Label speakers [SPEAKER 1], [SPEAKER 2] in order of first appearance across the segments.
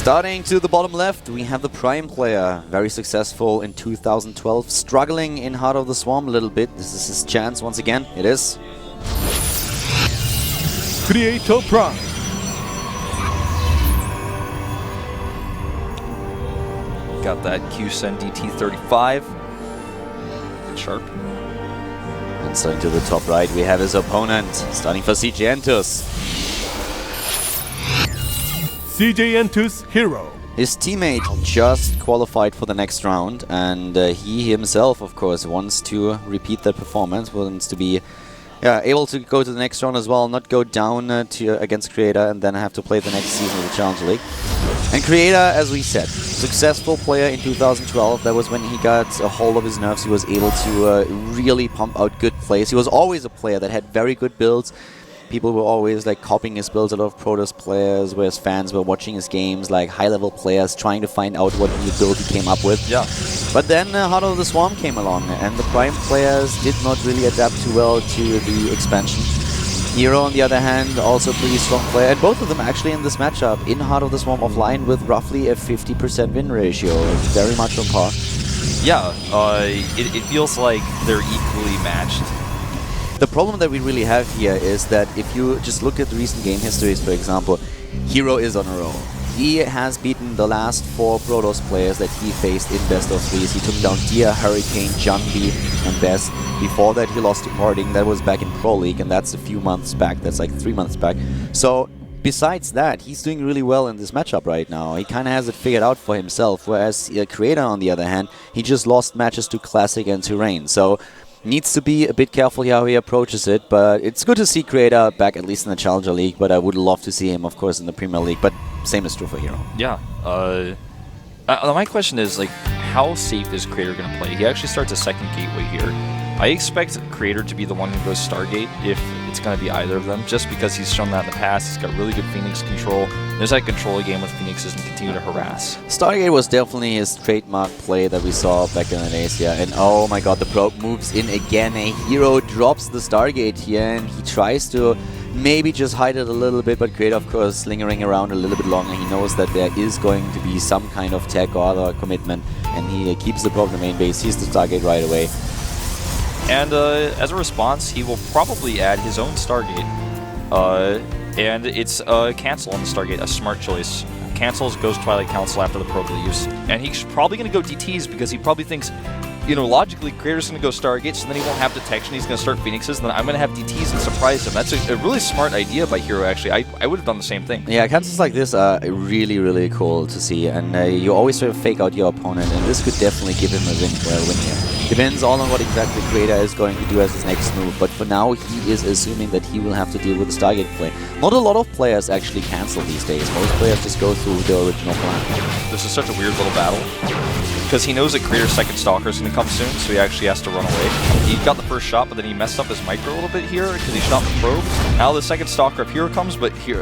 [SPEAKER 1] Starting to the bottom left, we have the Prime player, very successful in 2012, struggling in Heart of the Swarm a little bit. This is his chance once again. It is.
[SPEAKER 2] Creator Prime.
[SPEAKER 3] Got that QSEN DT35. Sharp.
[SPEAKER 1] And starting to the top right, we have his opponent, starting for CJ Entus.
[SPEAKER 2] CJ Entus Hero.
[SPEAKER 1] His teammate just qualified for the next round, and he himself, of course, wants to repeat that performance, wants to be able to go to the next round as well, not go down against Creator and then have to play the next season of the Challenger League. And Creator, as we said, successful player in 2012. That was when he got a hold of his nerves. He was able to really pump out good plays. He was always a player that had very good builds. People were always like copying his builds, a lot of Protoss players, whereas fans were watching his games, like high-level players trying to find out what new build he came up with.
[SPEAKER 3] Yeah.
[SPEAKER 1] But then Heart of the Swarm came along, and the Prime players did not really adapt too well to the expansion. Hero, on the other hand, also a pretty strong player, and both of them actually in this matchup in Heart of the Swarm offline with roughly a 50% win ratio, very much on par.
[SPEAKER 3] Yeah, it feels like they're equally matched.
[SPEAKER 1] The problem that we really have here is that if you just look at the recent game histories, for example, Hero is on a roll. He has beaten the last 4 Protoss players that he faced in best of 3s. He took down Dia, Hurricane, Junbi, and Best. Before that, he lost to Parting. That was back in Pro League, and that's a few months back. That's like 3 months back. So, besides that, he's doing really well in this matchup right now. He kind of has it figured out for himself, whereas Creator, on the other hand, he just lost matches to Classic and to Rain. So, needs to be a bit careful how he approaches it, but it's good to see Creator back at least in the Challenger League, but I would love to see him, of course, in the Premier League, but same is true for Hero.
[SPEAKER 3] Yeah. My question is, like, how safe is Creator going to play? He actually starts a second gateway here. I expect Creator to be the one who goes Stargate if it's going to be either of them, just because he's shown that in the past. He's got really good Phoenix control. There's that control game with Phoenixes and continue to harass.
[SPEAKER 1] Stargate was definitely his trademark play that we saw back in the days, yeah. And oh my god, the probe moves in again. A Hero drops the Stargate here, and he tries to maybe just hide it a little bit, but Creator, of course, lingering around a little bit longer. He knows that there is going to be some kind of tech or other commitment, and he keeps the probe in the main base, sees the Stargate right away.
[SPEAKER 3] And as a response, he will probably add his own Stargate. And it's a cancel on the Stargate, a smart choice. Cancels, goes Twilight Council after the probe leaves. And he's probably going to go DTs because he probably thinks, you know, logically, Creator's going to go Stargate, so then he won't have detection. He's going to start Phoenixes, and then I'm going to have DTs and surprise him. That's a really smart idea by Hero, actually. I would have done the same thing.
[SPEAKER 1] Yeah, cancels like this are really, really cool to see, and you always sort of fake out your opponent, and this could definitely give him a win here. Depends all on what exactly Creator is going to do as his next move, but for now he is assuming that he will have to deal with the Stargate play. Not a lot of players actually cancel these days. Most players just go through the original plan.
[SPEAKER 3] This is such a weird little battle, because he knows that Creator's second Stalker is going to come soon, so he actually has to run away. He got the first shot, but then he messed up his micro a little bit here, because he shot the probe. Now the second Stalker of Hero comes, but here,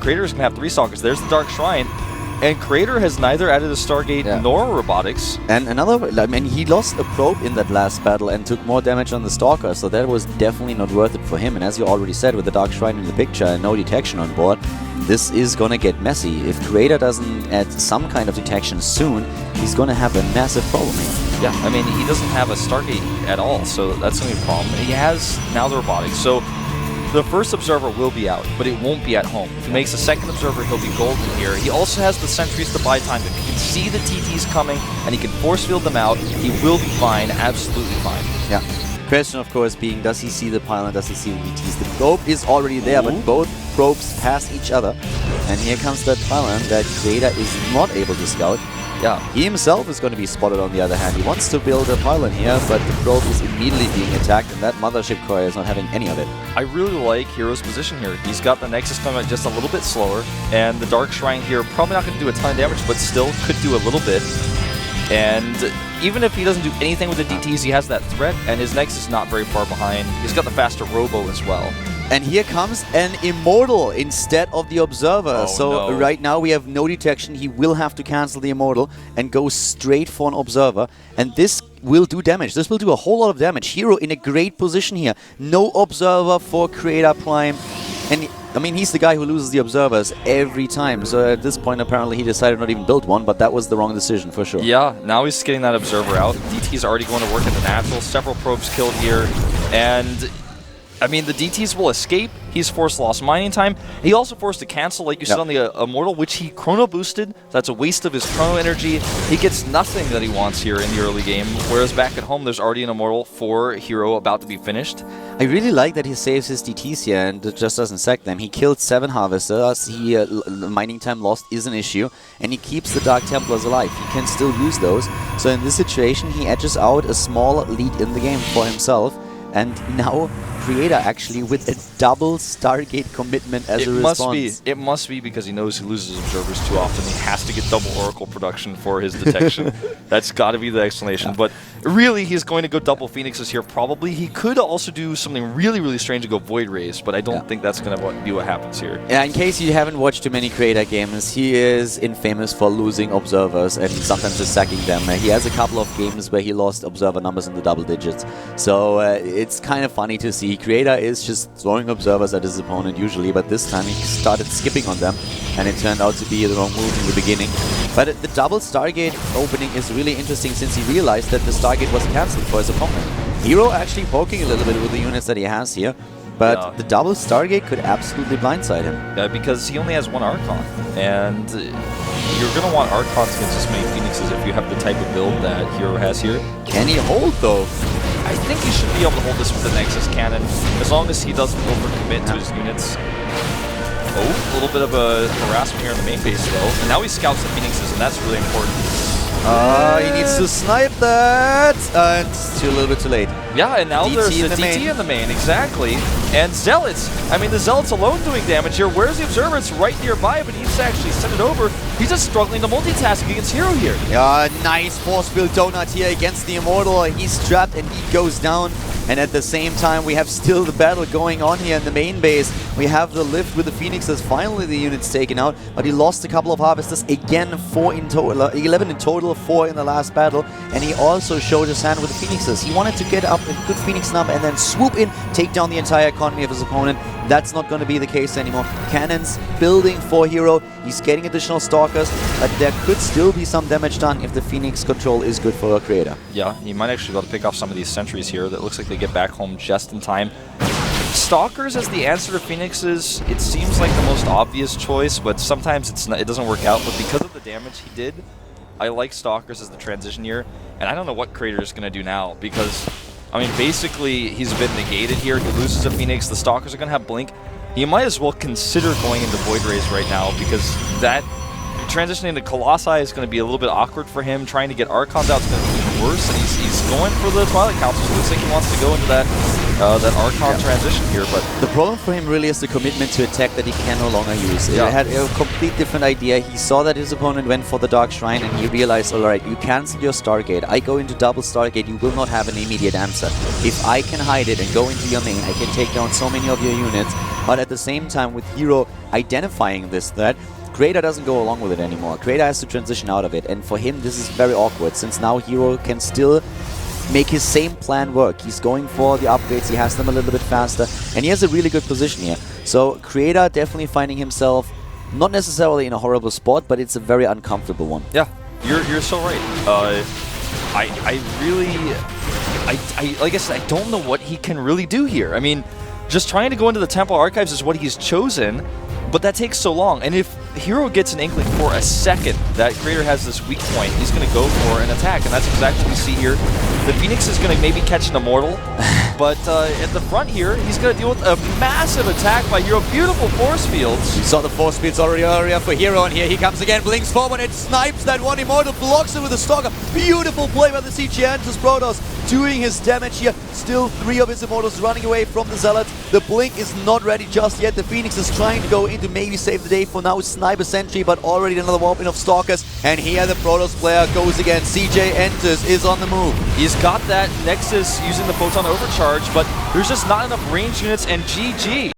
[SPEAKER 3] Creator is going to have 3 Stalkers. There's the Dark Shrine. And Creator has neither added a Stargate nor robotics.
[SPEAKER 1] And another, I mean, he lost a probe in that last battle and took more damage on the Stalker, so that was definitely not worth it for him. And as you already said, with the Dark Shrine in the picture and no detection on board, this is gonna get messy. If Creator doesn't add some kind of detection soon, he's gonna have a massive problem here.
[SPEAKER 3] Yeah, I mean, he doesn't have a Stargate at all, so that's gonna be a problem. He has now the robotics, so the first Observer will be out, but it won't be at home. If he makes a second Observer, he'll be golden here. He also has the sentries to buy time. If he can see the TTs coming and he can force field them out, he will be fine, absolutely fine.
[SPEAKER 1] Yeah. Question, of course, being, does he see the pylon, does he see the ETs? The probe is already there, but both probes pass each other. And here comes that pylon that Creator is not able to scout. Yeah, he himself is going to be spotted on the other hand. He wants to build a pylon here, but the probe is immediately being attacked, and that mothership core is not having any of it.
[SPEAKER 3] I really like Hero's position here. He's got the Nexus coming out just a little bit slower, and the Dark Shrine here probably not going to do a ton of damage, but still could do a little bit. And even if he doesn't do anything with the DTs, he has that threat, and his Nexus is not very far behind. He's got the faster Robo as well.
[SPEAKER 1] And here comes an Immortal instead of the Observer. So right now we have no detection. He will have to cancel the Immortal and go straight for an Observer. And this will do damage. This will do a whole lot of damage. Hero in a great position here. No Observer for Creator Prime. And I mean, he's the guy who loses the observers every time. So at this point, apparently, he decided not even build one, but that was the wrong decision for sure.
[SPEAKER 3] Yeah, now he's getting that observer out. DT's already going to work at the natural. Several probes killed here. And, I mean, the DTs will escape. He's forced lost mining time. He also forced to cancel, like you said, on the Immortal, which he chrono boosted. That's a waste of his chrono energy. He gets nothing that he wants here in the early game, whereas back at home, there's already an Immortal for Hero about to be finished.
[SPEAKER 1] I really like that he saves his DTs here and just doesn't sack them. He killed 7 Harvesters. Mining time lost is an issue, and he keeps the Dark Templars alive. He can still use those. So in this situation, he edges out a small lead in the game for himself. And now Creator actually with a double Stargate commitment as a response.
[SPEAKER 3] It must be because he knows he loses observers too often. He has to get double Oracle production for his detection. That's got to be the explanation. But really, he's going to go double Phoenixes here probably. He could also do something really, really strange and go Void Rays, but I don't think that's going to be what happens here.
[SPEAKER 1] Yeah, in case you haven't watched too many Creator games, he is infamous for losing observers and sometimes just sacking them. He has a couple of games where he lost observer numbers in the double digits. So it's kind of funny to see. Creator is just throwing observers at his opponent usually, but this time he started skipping on them, and it turned out to be the wrong move in the beginning. But the double Stargate opening is really interesting since he realized that the Stargate was cancelled for his opponent. Hero actually poking a little bit with the units that he has here, but the double Stargate could absolutely blindside him.
[SPEAKER 3] Yeah, because he only has one Archon, and you're going to want Archons against as many Phoenixes if you have the type of build that Hero has here.
[SPEAKER 1] Can he hold though?
[SPEAKER 3] I think he should be able to hold this with the Nexus Cannon, as long as he doesn't overcommit to his units. Oh, a little bit of a harassment here in the main base though. And now he scouts the Phoenixes, and that's really important.
[SPEAKER 1] He needs to snipe that! And it's a little bit too late.
[SPEAKER 3] Yeah, and now
[SPEAKER 1] DT
[SPEAKER 3] there's the
[SPEAKER 1] in the
[SPEAKER 3] DT
[SPEAKER 1] main.
[SPEAKER 3] in the main, exactly. And Zealots, I mean, the Zealots alone doing damage here. Where's the Observer? It's right nearby, but he needs to actually send it over. He's just struggling to multitask against Hero here.
[SPEAKER 1] Yeah, nice force field donut here against the Immortal. He's trapped and he goes down. And at the same time, we have still the battle going on here in the main base. We have the lift with the Phoenixes. Finally, the unit's taken out, but he lost a couple of Harvesters. Again, 4 in total, 11 in total, 4 in the last battle. And he also showed his hand with the Phoenixes. He wanted to get up a good Phoenix number and then swoop in, take down the entire economy of his opponent. That's not going to be the case anymore. Cannons building for Hero. He's getting additional Stalkers, but there could still be some damage done if the Phoenix control is good for a Creator.
[SPEAKER 3] Yeah, he might actually be able to pick off some of these sentries here. That looks like they get back home just in time. Stalkers as the answer to Phoenixes, it seems like the most obvious choice, but sometimes it's not, it doesn't work out. But because of the damage he did, I like Stalkers as the transition here. And I don't know what Creator is going to do now, because, I mean, basically he's been negated here. He loses a Phoenix. The Stalkers are going to have Blink. He might as well consider going into Void Rays right now, because that transitioning to Colossi is going to be a little bit awkward for him. Trying to get Archons out is going to be even worse, and he's going for the Twilight Council, so it looks like he wants to go into that Archon transition here. But
[SPEAKER 1] the problem for him really is the commitment to attack that he can no longer use. He had a complete different idea. He saw that his opponent went for the Dark Shrine, and he realized, alright, you cancel your Stargate. I go into double Stargate, you will not have an immediate answer. If I can hide it and go into your main, I can take down so many of your units. But at the same time, with Hero identifying this threat, Creator doesn't go along with it anymore. Creator has to transition out of it, and for him this is very awkward, since now Hero can still make his same plan work. He's going for the upgrades, he has them a little bit faster, and he has a really good position here. So Creator definitely finding himself not necessarily in a horrible spot, but it's a very uncomfortable one.
[SPEAKER 3] Yeah, you're so right. I really, like I said, I don't know what he can really do here. I mean, just trying to go into the Temple Archives is what he's chosen, but that takes so long. And if Hero gets an inkling for a second that Creator has this weak point, he's going to go for an attack, and that's exactly what we see here. The Phoenix is going to maybe catch an Immortal, but at the front here, he's going to deal with a massive attack by Hero. Beautiful force fields.
[SPEAKER 1] We saw the force fields already earlier for Hero, and here he comes again, blinks forward, and snipes that one Immortal, blocks it with a Stalker. Beautiful play by the CGNtus Protoss, doing his damage here. Still 3 of his Immortals running away from the Zealots. The Blink is not ready just yet. The Phoenix is trying to go in to maybe save the day for now. Sniper Sentry, but already another warp in of Stalkers. And here the Protoss player goes again. CJNtus is on the move.
[SPEAKER 3] He's got that Nexus using the Photon Overcharge, but there's just not enough range units, and GG.